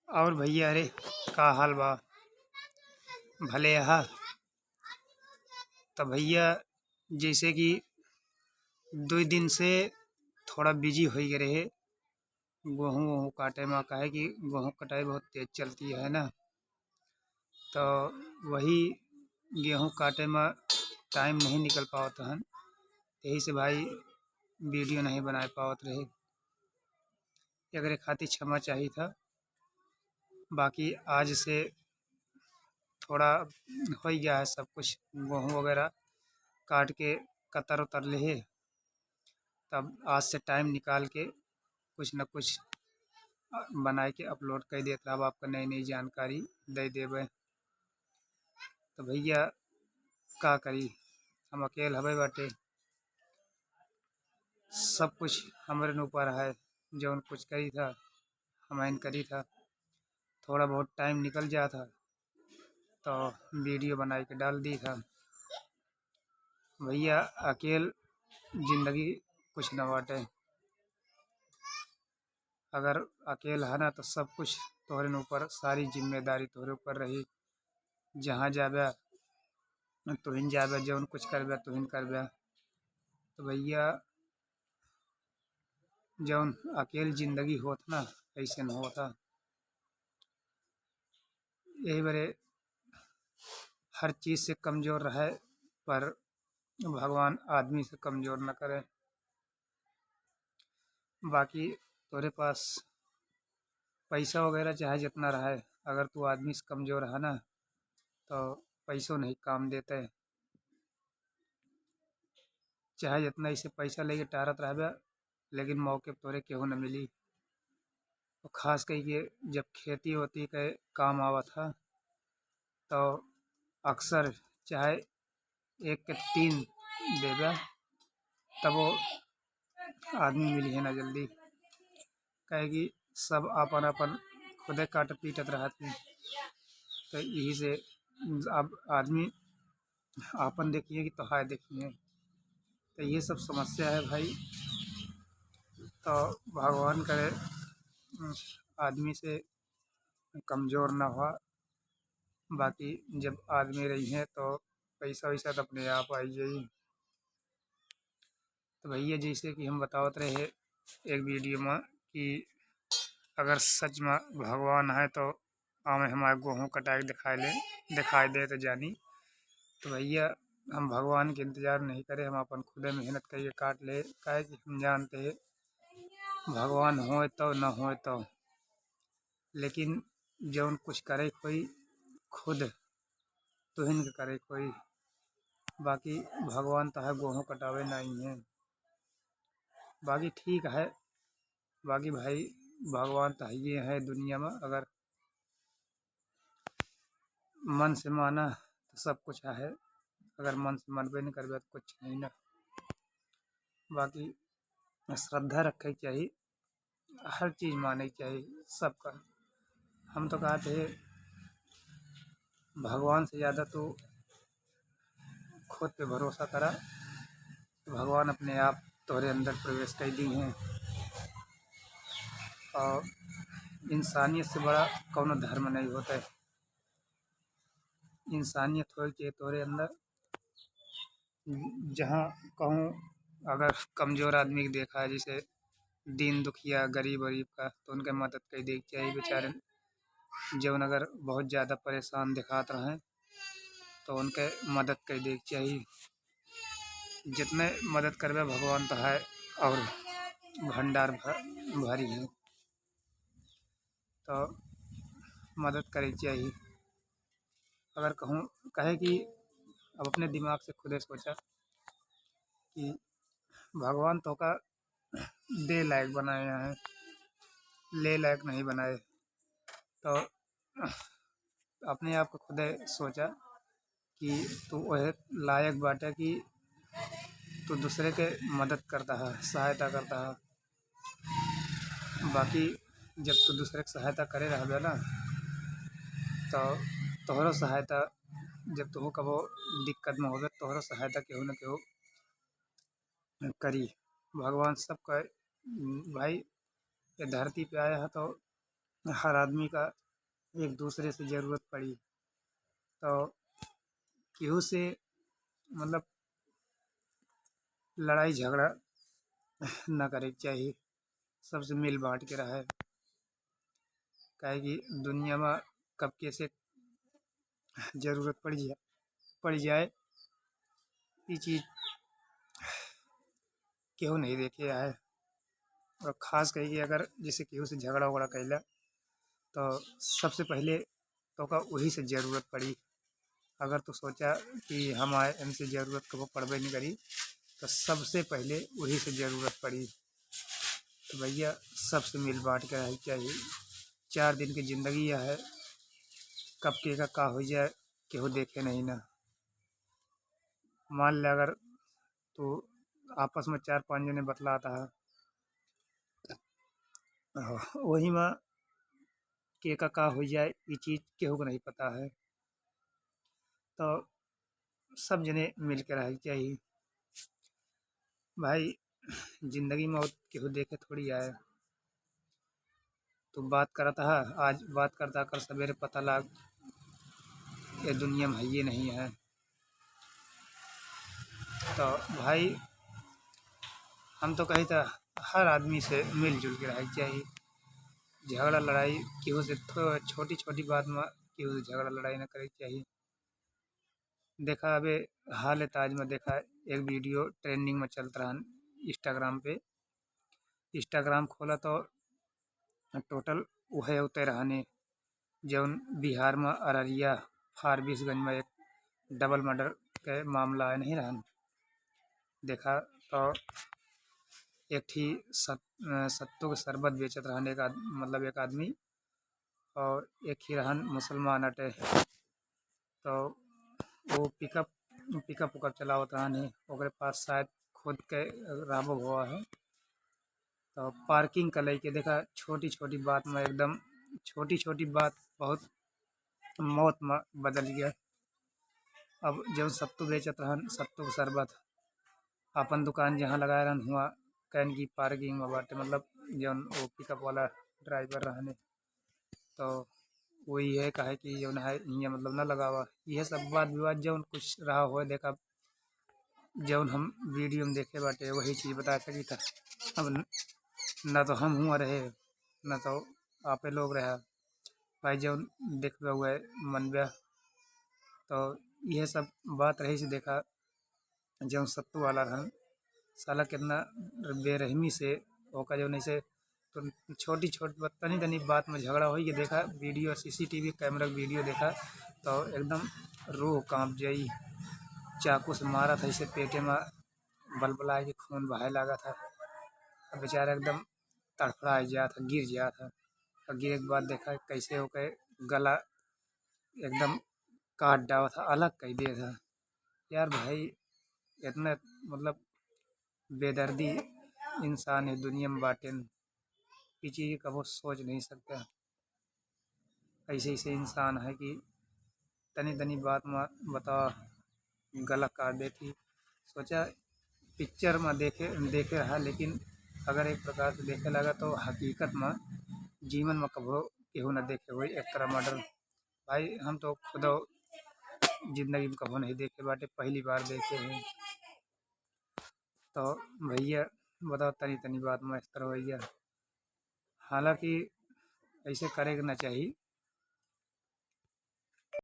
और भैया अरे का हाल बा भले हा। तो भैया जैसे कि 2 दिन से थोड़ा बिजी हो गए रहे गेहूँ वहूँ काटे में। का है कि गेहूँ कटाई बहुत तेज चलती है ना, तो वही गेहूँ काटे में टाइम नहीं निकल पावत हन। यही से भाई वीडियो नहीं बना पावत रहे। एकरे खातिर क्षमा चाहिए था। बाकी आज से थोड़ा हो ही गया है सब कुछ, गेहूँ वगैरह काट के कतर उतर ले है। तब आज से टाइम निकाल के कुछ न कुछ बनाए के अपलोड कर देते रहा, आपका नई नई जानकारी दे देवे। तो भैया का करी, हम अकेले हवे बाटे, सब कुछ हमारे ऊपर है। जौन कुछ करी था हमें करी था, थोड़ा बहुत टाइम निकल जाता तो वीडियो बना के डाल दी था। भैया अकेल जिंदगी कुछ न बाटे, अगर अकेल है ना तो सब कुछ तोहरे ऊपर, सारी जिम्मेदारी तोहरे ऊपर रही। जहाँ जाबे तुहिन जाबे, जौन कुछ करबे तुहिन करबे। तो भैया जौन अकेल जिंदगी होत ना ऐसे न होता। यही बड़े हर चीज़ से कमज़ोर रहे, पर भगवान आदमी से कमज़ोर न करे। बाकी तोरे पास पैसा वगैरह चाहे जितना रहे, अगर तू आदमी से कमज़ोर है ना तो पैसों नहीं काम देते। चाहे जितना इसे पैसा लेके टारत रहबे, लेकिन मौके पर तोरे केहू न मिली। और ख़ास करके जब खेती होती के काम आवत था तो अक्सर चाहे 1 के 3 देबे, तब वो आदमी मिली है ना जल्दी। काहे कि सब अपन अपन खुदे काट पीटत रहती। तो यही से अब आदमी आपन देखिए कि तोहार देखिए, तो ये सब समस्या है भाई। तो भगवान करे आदमी से कमज़ोर ना हुआ। बाकी जब आदमी रही हैं तो पैसा वैसा तो अपने आप आई जाई। तो भैया जैसे कि हम बतावत रहे एक वीडियो में कि अगर सच में भगवान है तो हमें हमारे गेहूँ कटाई दिखाई दे तो जानी। तो भैया हम भगवान के इंतज़ार नहीं करें, हम अपन खुदे मेहनत करके काट ले। काहे कि हम जानते हैं भगवान होए तो न होए तो, लेकिन जौन कुछ करे कोई खुद तुहिन के करे कोई। बाकी भगवान तो है गेहूँ कटावे नहीं है। बाकी ठीक है, बाकी भाई भगवान तो ये है दुनिया में। अगर मन से माना तो सब कुछ है, अगर मन से मनबे नहीं करबे तो कुछ नहीं ना। बाकी श्रद्धा रखे चाहिए, हर चीज़ माने चाहिए सबका। हम तो कहते हैं भगवान से ज़्यादा तो खुद पे भरोसा करा, तो भगवान अपने आप तोहरे अंदर प्रवेश कर दी हैं। और इंसानियत से बड़ा कौनो धर्म नहीं होता है। इंसानियत हो के तोहरे अंदर, जहाँ कहूँ अगर कमज़ोर आदमी को देखा है, जैसे दीन दुखिया गरीब वरीब का, तो उनके मदद कर देनी चाहिए बेचारे। जौन अगर बहुत ज़्यादा परेशान दिखात रहें तो उनके मदद कर देनी चाहिए। जितने मदद करवे भगवान तो है और भंडार भरी है, तो मदद करनी चाहिए। अगर कहूँ कहे कि अब अपने दिमाग से खुदे सोचा कि भगवान तो का दे लायक बनाया है, ले लायक नहीं बनाए। तो अपने आप को खुदे सोचा कि तू वह लायक बाटे कि तू दूसरे के मदद करता है, सहायता करता है। बाकी जब तू दूसरे की सहायता करे रहबे ना तो तोहरो सहायता, जब तू कबो दिक्कत में होगे तोहरो सहायता केहू न केहू करी। भगवान सबका भाई ये धरती पे आया है तो हर आदमी का एक दूसरे से ज़रूरत पड़ी तो केहू से मतलब लड़ाई झगड़ा ना करे के चाही, सबसे मिल बाँट के रहे। काहे कि दुनिया में कब कैसे ज़रूरत पड़ जाए ये चीज़ केहू नहीं देखे है। और ख़ास कही कि अगर जैसे केहू से झगड़ा उगड़ा कैला तो सबसे पहले तो का वही से ज़रूरत पड़ी। अगर तो सोचा कि हमारे इनसे ज़रूरत कबो पड़बे नहीं करी तो सबसे पहले वही से ज़रूरत पड़ी। तो भैया सबसे मिल बाँट के रहना चाहिए। 4 दिन की ज़िंदगी यह है, कब के का हो जाए केहू देखे नहीं ना। मान ले अगर तो आपस में 4-5 जने बतलाता है वही में के का हो जाए ये चीज़ केहू को नहीं पता है। तो सब जने मिल के रहना चाहिए भाई। ज़िंदगी में और केहू देखे थोड़ी आए। तो बात करता है आज, बात करता कर सवेरे पता लग ये दुनिया में है ये नहीं है। तो भाई हम तो कही था हर आदमी से मिलजुल के रहना चाहिए। झगड़ा लड़ाई केहू से छोटी छोटी बात में केहू से झगड़ा लड़ाई ना करे चाहिए। देखा अबे हाल ताज में देखा एक वीडियो ट्रेंडिंग में चलता रहा इंस्टाग्राम पे। इंस्टाग्राम खोला तो टोटल वह उतरे रहने जौन बिहार में अररिया फारबिसगंज में एक डबल मर्डर के मामला है नहीं रहन। देखा तो एक थी सत्तू के शरबत बेचत रहने का मतलब एक आदमी और एक ही रहन मुसलमान अटे। तो वो पिकअप पिकअप उकअप चलावत रहने ओकरे पास शायद खुद के राबो हुआ है। तो पार्किंग का लेके देखा छोटी छोटी बात में एकदम छोटी छोटी बात बहुत मौत में बदल गया। अब जब सत्तू बेचत रहन सत्तू के शरबत अपन दुकान जहाँ लगाए रहन हुआ कैन की पार्किंग में बाटे मतलब जौन वो पिकअप वाला ड्राइवर रहने। तो वही है कहे कि जौन है यहाँ मतलब न लगावा यह सब वाद विवाद जौन कुछ रहा हो देखा जौन हम वीडियो में देखे बाटे वही चीज़ बता सकी था। अब न तो हम हुआ रहे न तो आपे लोग रहा भाई जौन देखबे हुए मनबे। तो यह सब बात रही से देखा जौन सत्तू वाला रहन साला कितना बेरहमी से होकर जो नहीं से तो छोटी छोटी तनी तनी बात में झगड़ा हो गया। देखा वीडियो सीसीटीवी कैमरा वीडियो देखा तो एकदम रूह कांप जाई। चाकू से मारा था इसे पेटे में बलबला के खून बहाए लगा था। अब बेचारा एकदम तड़फड़ा जा था गिर गया था। और गिरे के बाद देखा कैसे होकर गला एकदम काट डाला था अलग कर दिया था। यार भाई इतना मतलब बेदर्दी इंसान है दुनिया में बाटे ये चीज़ कबो सोच नहीं सकता। ऐसे ऐसे इंसान है कि तनी तनी बात में बता गला काट देती। सोचा पिक्चर में देखे देखे रहा लेकिन अगर एक प्रकार से देखे लगा तो हकीकत में जीवन में कबो केहू न देखे हुए एक तरह मर्डर। भाई हम तो खुद जिंदगी में कबो नहीं देखे बाटे पहली बार देखे हैं। तो भैया बताओ तनी तनी बात में इस तरह हो गया। हालांकि ऐसे करे ना चाहिए।